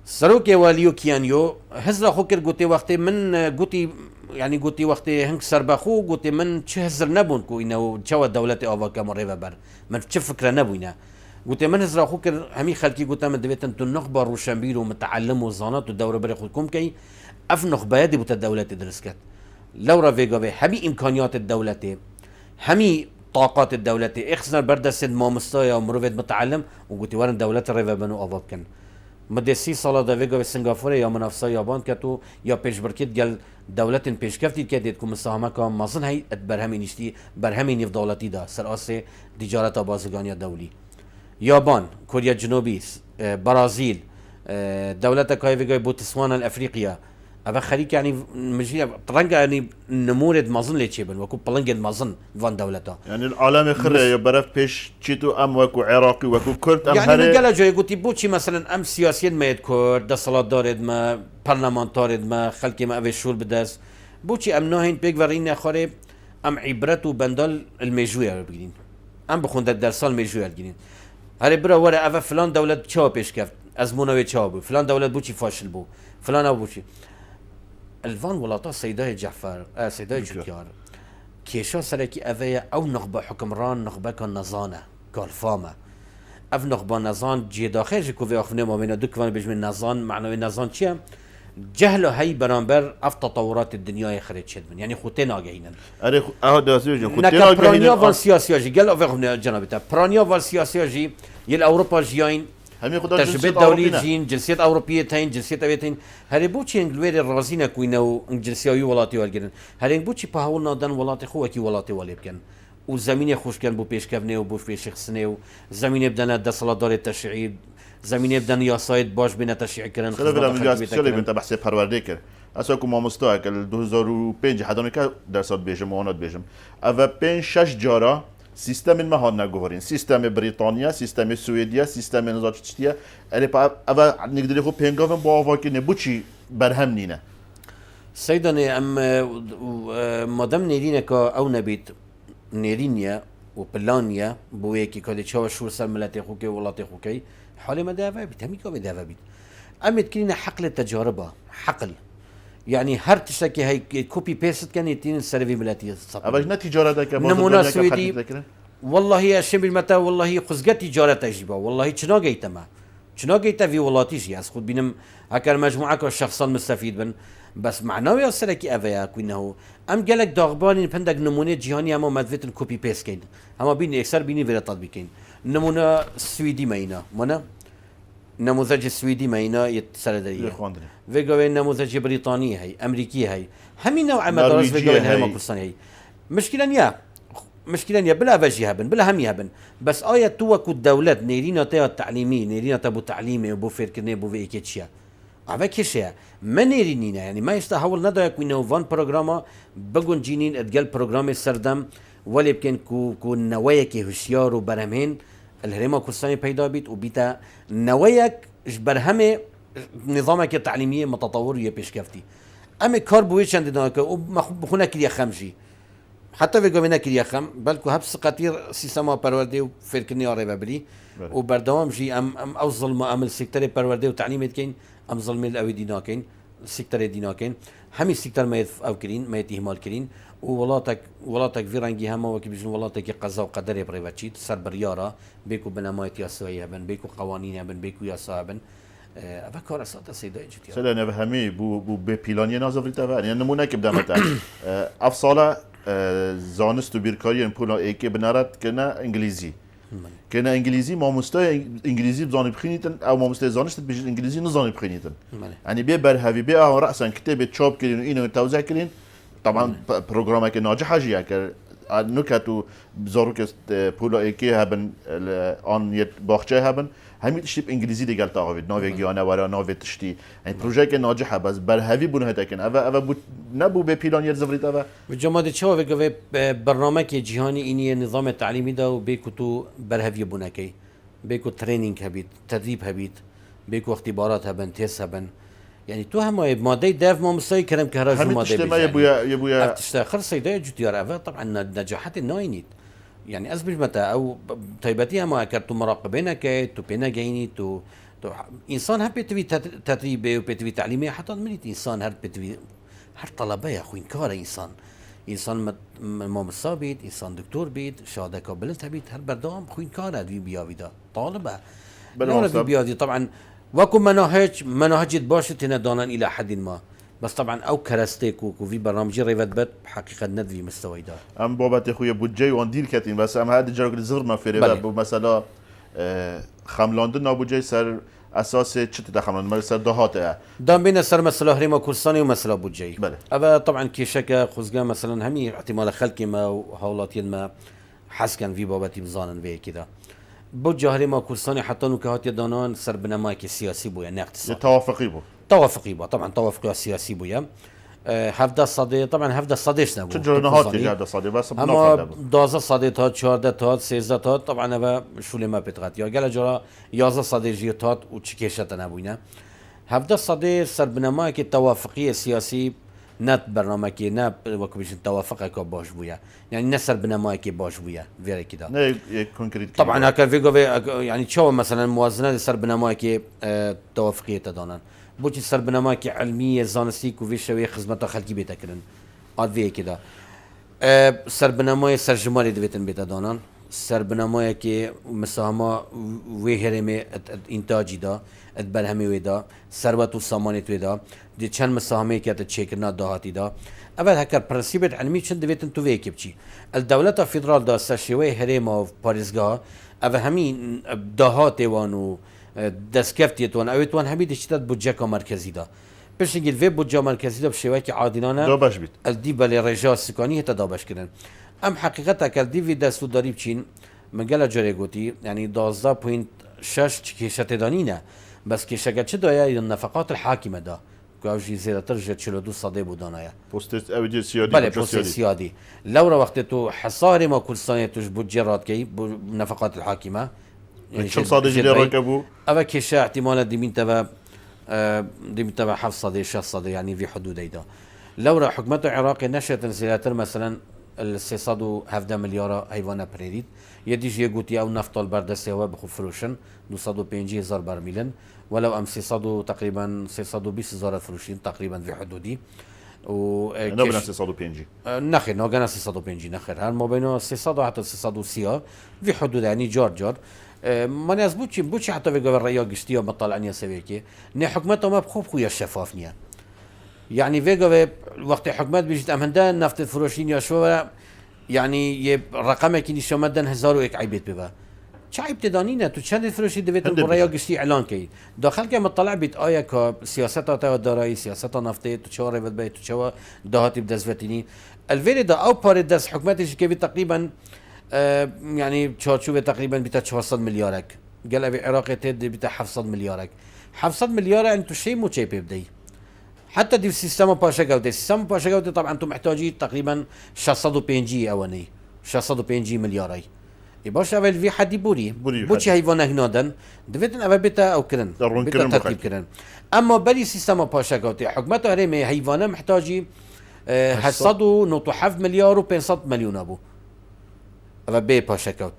سروكي واليو كيانيو هزر خو كر قوتي وقتي من قوتي يعني قوتي وقتي هنك سربخو قوتي من هزر نبون كو انه جوا دولتي اوفا كامريفا بر من فكره نبوينا قوتي من هزر خو كر همي خلكي قوتا من دبيت انتو نخبر وشامبيل ومتعلم وزانات ودوره بري خودكم كي اف نخبه دي بوت الدولتي درسكت لورا فيغوي همي امكانيات الدولتي همي طاقات الدولة اخسنا بردست مامستايا ومروفيد متعلم وقلت وارن دولة الريفا بنو أفاب كن مدة 6 سالة دافيغا في سنغافورة يا منافسة يابان كتو يا بيش بركت قال دولة بيش كفتي كديت كو مساهمة كام مازن هاي برهمي نشتي برهمي نيف دولتي دا سراسي تجارة بازغانيا دولي يابان كوريا الجنوبية برازيل دولة كايفيغا بوتسوانا الأفريقيا أبا خليك يعني مجي طرنقة يعني نمورد مازن لي تشيبن وكو بلنجد مازن فان دولته يعني العالم خري يبرف بيش تشيتو ام وكو عراقي وكو كرد ام يعني من قال جاي قلت بوتشي مثلا ام سياسيين ما يذكر ده صلاة دارد ما برلمانتارد ما خلكي ما ابي شول بداس بوتشي ام نوهين بيغفرين خارب ام عبرتو بندال الميجويا بيجين ام بخوند الدرسال الميجويا بيجين هاري برا ورا افا فلان دولة تشاو بيش كفت ازمونوي تشاو فلان دولة بوتشي فاشل بو فلان ابو بوتشي الفان ولاطا سيداي جعفر سيداي جوكيار كيشا سلكي افيا او نخبه حكمران نخبه كان نزانه كالفامه اف نخبه نزان جي داخل جي كوفي اخفني ما بين دوك فان بيجمن نزان معنوي نزان چيا جهل هي برامبر اف تطورات الدنيا خريت شدمن يعني خوتين ناگهينن اري هذا سيجي خوتين برانيا فال سياسيا جي قال افغني جنابته برانيا فال سياسيا جي يل اوروبا جيين تجربة دولية جين جنسيات أوروبية تين جنسيات أبيتين هري بوتشي إنجلوير الرازينة كوينو جنسية ولاتي والجنن هري بوتشي بهاول نادن ولاتي خو أكي ولاتي واليبكن وزميني خوش كان بو بيش كفني وبوش بيش خسني وزميني بدنا دسلا دار التشعيب زميني بدنا ياسايد باش بين تشعيع كرن خلي بلا مجاز سلي بنت بحسب پرورديكر اساكو ما مستاك ال 2005 حدانك درسات بيجم وانات بيجم اوا 5 6 جارا سیستم ما هاد نگوارین سیستم بریتانیا سیستم سوئدیا سیستم نزاچتیا الی با اول نقدر خو پنگاون با واکی نبوچی برهم نینه سيدنا ام مادام نيرينك او نبيت نيرينيا وبلانيا بويكي كادي تشاو شور سر ملاتي خوكي ولاتي خوكي حالي ما دافع بيت هميكا بدافع بيت ام تكلينا حقل التجارب حقل يعني هر تشتكي هي كوبي بيست كان يتين سيرفي ملاتي اباش تجاره داك نمونه سويدي والله يا شمل متى والله خزقت تجاره تجيبه والله شنو جيتما شنو جيت في ولاتيش يا خذ بينم هكا المجموعه كشخصا مستفيد من بس معناه يسلكي افيا كونه ام قالك دغباني بندق نمونه جهاني اما مدفت الكوبي بيست كاين اما بيني اكثر بيني في تطبيقين نمونه سويدي ماينا منا نموذج السويدي ماينا يتسردريه فيجوي نموذج بريطاني هي امريكي هي همين نوع مدارس فيجوي هي ماكوستاني هي مشكلة يا بلا فجي هبن بلا هم يهبن بس آية توكو الدولة نيرينا تيا التعليمي نيرينا تبو تعليمي وبو فيركني بو في إيكيتشيا عفا كيشيا ما نيرينينا يعني ما يستحول ندا يكوينو فان بروغراما بقون جينين اتقال بروغرامي سردم ولي بكن كو نوايك هشيار وبرهمين الهريما كوستاني بيدا بيت وبيتا نوايك برهمي نظامك التعليمي متطور يا بيش كفتي أما كاربويتش عندنا بخونا كليا خمجي حتى في قومنا كريا خم بلكو هبس قتير سيستما پرورده و فکرنی آره ببری و بردوام جي ام او ظلم ام السيكتر پرورده و تعليمت كين ام ظلم الاوي دينا كين السيكتر دينا كين همي السيكتر ما او كرين ما يتهمال كرين وولاتك في رنگي هما وكي بيجن ولاتك قضاء وقدر بريفاتشيت سر بريارة بيكو بنمايت ياسوية بن بيكو قوانين بن بيكو ياسا بن افكار اساتا سيدا اجتيا سلا نفهمي بو ببلانية نازفري تفا يعني نمونه كبدا متى افصالة زانست و بیرکاری پولا ایکی بنارد کنه انگلیزی کنه انگلیزی ما مستوى انگلیزی بزانی بخینیتن او ما مستوى زانست بیشتر انگلیزی نزانی بخینیتن يعني بي برهوي بي رأسا كتاب تشوب كرين وإنه توزيع كرين طبعا برنامج ناجح جيا ك نكتو بزاروك بولا إيكي هبن آن يت باخچه هبن همین تشتی انگلیسی دیگر تاقوید ناوی گیانه ورا ناوی تشتی این پروژه که ناجحه بس برهوی بونه هتا کن اوه بود نبو به پیلان یر زفرید اوه و جماعت چه وقت برنامه که جهانی اینی نظام تعلیمی دا و بیکو تو برهوی بونه کی بیکو ترینینگ هبید تدریب هبید بیکو اختبارات هبن تست هبن يعني تو هم ماده داف ما مستوي كلام كهرباء ماده ما يبويا تشتغل سيدا جوتيار افا طبعا نجاحات الناينيت يعني أزبج متى أو طيبتي ما كرتو مراقبينك تو بينا جيني تو إنسان هب بتوي تدريبه وبتوي تعليمه حتى مريت إنسان هر بتوي هر طلبة يا أخوين كار إنسان ما مصابيت إنسان دكتور بيت شهادة قابلت بيت هر بردام خوين كار أدوي بياويدا طالبة لا بيادي طبعا وكو مناهج باشه تندانا إلى حد ما بس طبعا او كرستيك وفي برنامج ريفت بت بحقيقه ندوي مستوى ده ام بابت خويا بودجي وانديل كاتين بس ام هذا جرق الزغر ما في ريفت مثلا خملاندن ابوجي سر اساس چت تخمن مثلا دهات دام بين سر مثلا هريما كورساني ومثلا بودجي بله ابا طبعا كيشك خزقه مثلا همي احتمال خلقي ما وهولاتين ما حسكن في بابتي بزانن في كده بودجه هريما كورساني حتى نكهات دانان سر بنماك سياسي بو يعني اقتصادي توافقي بو طبعا توافقي سياسي بويا هفده صدي طبعا هفده صديش نبو تجربة نهاتي قاعدة صدي بس اما 12 صدي تات 14 تات 13 تات طبعا هذا شو اللي ما بتغات يا قال جرا 11 صدي جي تات وتشكيشت نبوينا هفده صدي سر بنماك التوافقية السياسي نت برنامجي ناب وكبيش توافقك باش بويا يعني نسر بنماك باش بويا فيري كده نه كونكريت طبعا هكا فيجو يعني تشوف مثلا موازنه سر بنماك توافقيه تدانن بوچی سر بنماك علميه زانستي كو في شويه خدمات خلقي بيتكرن ادويه كده سر بنماي سر جمالي دبيتن بيتدانن سر بنماي كي مساهمه وهرمه انتاجي دا ادبرهمي ودا ثروت وسامانيت ودا دي چند مساهمه كي تشيكنا دهاتي دا اول هكر برنسيبت علمي چند دبيتن تو ويكي بچي الدوله فيدرال دا سشوي هرمه باريزغا اول همين دهات وانو دسكفتيتون اويتون همي دشتات بودجه مركزي دا باش نجي في بودجه مركزي دا بشويه عادلانه دابش بيت الديبه للرجال السكاني هتا دابش كدن ام حقيقتها كالديفي دستو داري بچين مقاله جريغوتي يعني 12.6 كيشات دانينا بس كيشاكا چه دايا النفقات الحاكمه دا كاوجي زيادة ترجع 42 صدي بودانايا بوستس اويدي سيادي بله بوستس سيادي لو وقت تو حصاري ما كل سنه توش بودجيرات كي نفقات الحاكمه يعني شو صادق اللي ركبوا أبا كيشا احتمالا دي من تبع حفظ صدي شخص صدي يعني في حدود ايدا لو حكومة العراق نشأت انزلاتر مثلا السيصادو هفدا مليار حيوانات بريديد يديش يقوتي او نفط البردسي هو بخو فروشن 250,000 برميلا ولو ام سيصادو تقريبا 20,000 فروشين تقريبا في حدودي و نوغنا 650 نخير نوغنا 650 نخير هل ما بين 600 حتى 600 في حدود يعني جار ما ناس بوتشي حتى في قبل رياض قشتيه مطلعني سويكي ني حكمته ما بخوب خويا الشفافنيا يعني في قبل وقت حكمت بيجت امهندان نفط الفروشين يا شو يعني رقمك اللي شو مدن 1000 ويك عيبت ببا شعيب تدانينا تو چند فروشي دبيت رياض قشتي اعلان كي داخل كي مطلع بيت ايا ك سياسات تا دارایی سياسات نفطي تو چوا ريفت بيت تو چوا دهاتي بدزوتيني الفيري دا او بار دس حكمتش كي تقريبا يعني تشارشوبه تقريبا بتا 400 مليارك قال ابي العراق تدي بتا 700 مليارك 700 مليار انتو شيء مو شيء بدي حتى دي السيستم باشا جودة السيستم باشا جودة طبعا انتم محتاجين تقريبا 650 اواني 650 ملياري يباش اول في حد بوري بوشي هيفانا هنادن دفيتن اول بتا او كرن بتا ترتيب كرن اما بلي سيستم باشا جودة حكمته هرمي هيفانا محتاجي 807 مليار و 500 مليون ابو اما بي باشكوت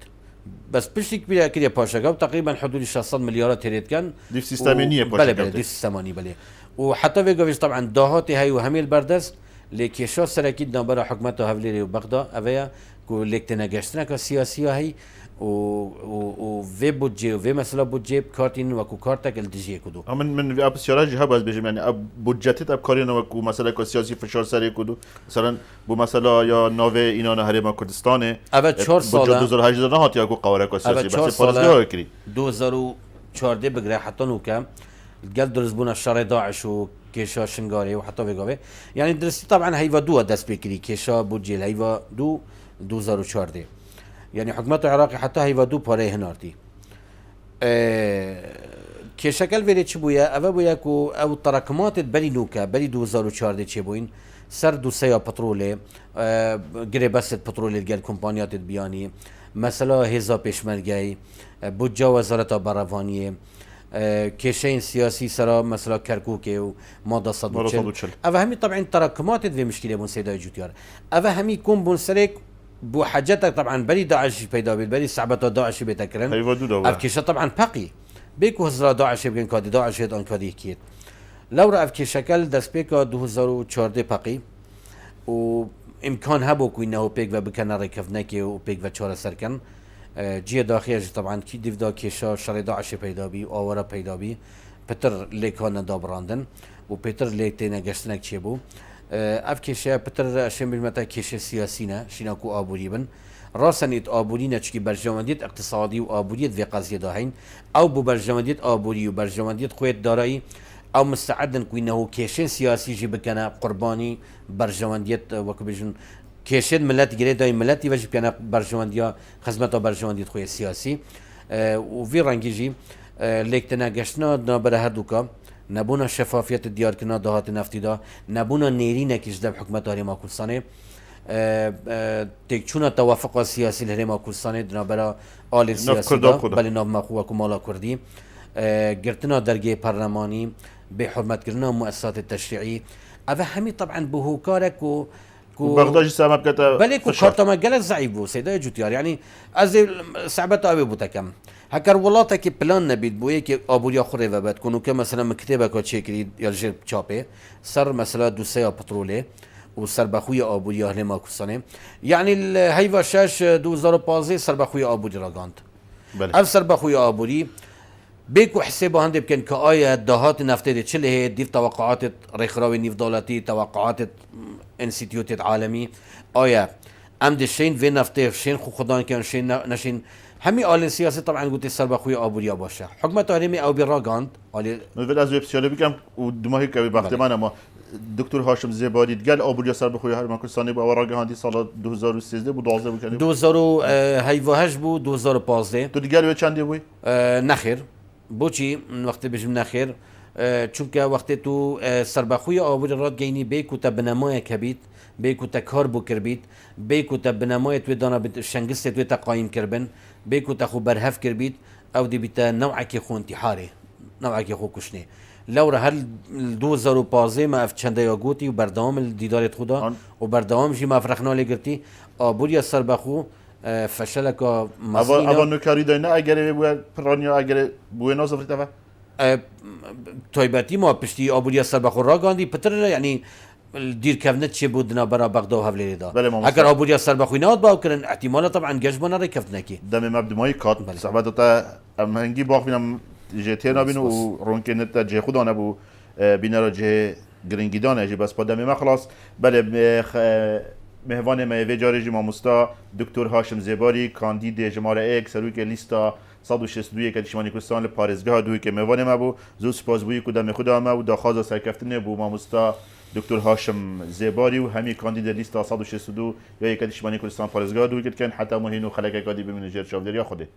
بس بشتي كبيره كده باشكوت تقريبا حدود 600 مليار تريد كان دي في سيستمينيه بله بله دي سيستماني بله وحتى فيجوفيش طبعا دهاتي هاي وهمي البردس لكيشو سركي دنبرا حكمته هفليري وبغدا افيا كو ليكتنا جاشتنا كسياسيه هي و في بودجي وفي مثلا بودجي بكارتين وكو كارتك الدجي كدو من اب سياراج هباز بيجي يعني اب بودجتت اب كارين وكو مثلا كسياسي فشار سري كدو مثلا بو مثلا يا نوي اینا هرم کردستان ابد 4 سال 2018 نه هات یا کو قواره سیاسی بس پارسگاه کری 2014 بگره حتی نو کم قال درزبون الشر داعش وكيشا شنغاري وحتى بيقوي يعني درستي طبعا هيفا دو داس بكري كيشا بوجيل هيفا دو 2014 يعني حكومات العراق حتى هيفا دو باري هنارتي كيشا قال فيري تشبويا افا بويا كو او تراكمات بلي نوكا بلي 2014 تشبوين سر دو سيا بترولي غري بس بترولي قال كومبانيات بياني مثلا هزا بيشمرگي بودجا وزارة برافانيه كيشين سياسي سرا مثلا كركوكي وماضى صدوتشل أفا همي طبعا تراكمات في مشكلة بون سيدا جوتيار أفا همي يكون بون سريك بو حاجتك طبعا بري داعش بيدا بيت بري صعبة داعش بيتكرن أف كيشا طبعا باقي بيكو هزرا داعش بين كادي داعش يدان كادي كيت لو رأف كيشكل دس بيكا 2014 باقي وإمكان هبو كوينه بيك وبكنا ريكفنكي وبيك وشارة سركن جيه داخل طبعا كي ديفدا كيشا شر داعش پیدا بی آوره پیدا بی پتر لیکان دابراندن و پتر لیک تینا گشتنک چی بو اف کیشا پتر شمل متا کیش سیاسی نه شینا کو آبوری بن راسنیت آبوری نه چکی برجامندیت اقتصادی و آبوریت في قضیه داهین او بو برجامندیت آبوری و برجامندیت خویت دارایی او مستعدن كوينه كيشين سياسي جي بكنا قرباني برجامنديت وكو بيجن كيشين ملت جري داي ملتي واجب كان برجوانديا خدمته برجوانديت خويا السياسي وفي رانجيجي ليكتنا قشنا نبره هردوكا نبونا شفافية الديار كنا دهات نفتي دا نبونا نيرينا كيش دب حكمة هرما كردستان تكشونا توافق السياسي لهرما كردستان نبره آل السياسي دا بل ناب مخوة كمالا كردي قرتنا درجة برلماني بحرمة كرنا مؤسسات التشريعي أفا همي طبعا بهوكارك بغداد سامع كتا بلك وكارتا ما قال زعيبو سيدا جوتيار يعني ازي صعبته ابي بوتكم هكر ولاتك بلان نبيد بويه كي ابوريا خريفه بتكونوا كمثلا مكتبه كوتشيكري يرجع تشابي صار مثلا دوسيا بترولي وصار بخويا ابوريا لما كسنه يعني هيفا شاش 2015 صار بخويا ابوري راغانت اف صار بخويا ابوري بيكو حسابه هندي كان كآية دهات نفتدي تشلي هي ديف توقعات ريخراوي نيف دولتي توقعات انستيتيوت عالمي آية ام دي شين في نفتي شين خو خدان كان شين نشين همي آل السياسي طبعا قلت السر بخويا ابوريا باشا حكمة تهريمي او براغاند آل من از ويب سيالي بكم ودماهي كبي بختمان اما دكتور هاشم زيباري قال ابوريا سر بخويا هرمان كردستان با وراغاندي سال 2013 بو 12 بو كان 2000 هيفاهش بو 2015 تو قال چندي بو نخير بوچی وقتی بجم نخیر چونکه وقتی تو سربخوی آوری راد گینی بیکو تا بنمای کبید بیکو تا کار بو کربید بیکو تا بنمای توی دانا شنگست توی تا قایم کربن بیکو تا خو برهف کربید او دی بیتا نوعی که خو انتحاره نوعی که خو کشنه لورا هل 2015 ما اف چنده یا گوتی و بردام دیدارت خدا و بردام جی ما افرخنا لگرتی آبوری سربخو فشلك مصينا أبا نكاري دينا أجري بو برانيا أجري بو ناس فريتا فا طيباتي ما بشتي أبوريا سربخو راغاندي بتر يعني دير كفنت شي بودنا برا بغداد وهفلي دا هكر أبوريا سربخو ناد باو كرن احتمالا طبعا جشبنا ركفتنكي دم مبدأ ماي كات صحبتها هنجي باخ بينا جيتينا بينو ورونكنت جي خدانا بو بينا جي جرينجيدانا جي بس بدم ما خلاص بله مهوان مهوه جارجی ماموستا دکتر هاشم زیباری کاندید جماره اک سروی که لیستا 162 که دشمنی کردستان پارزگاه دوی که مهوان ما بو زو سپاس بوی کدام خدا ما و داخواز سرکفتنه بو ماموستا دکتر هاشم زیباری و همی کاندید لیستا 162 یا که دشمنی کردستان پارزگاه دوی که کن حتی مهینو خلق کادی به منجر شاودریا خوده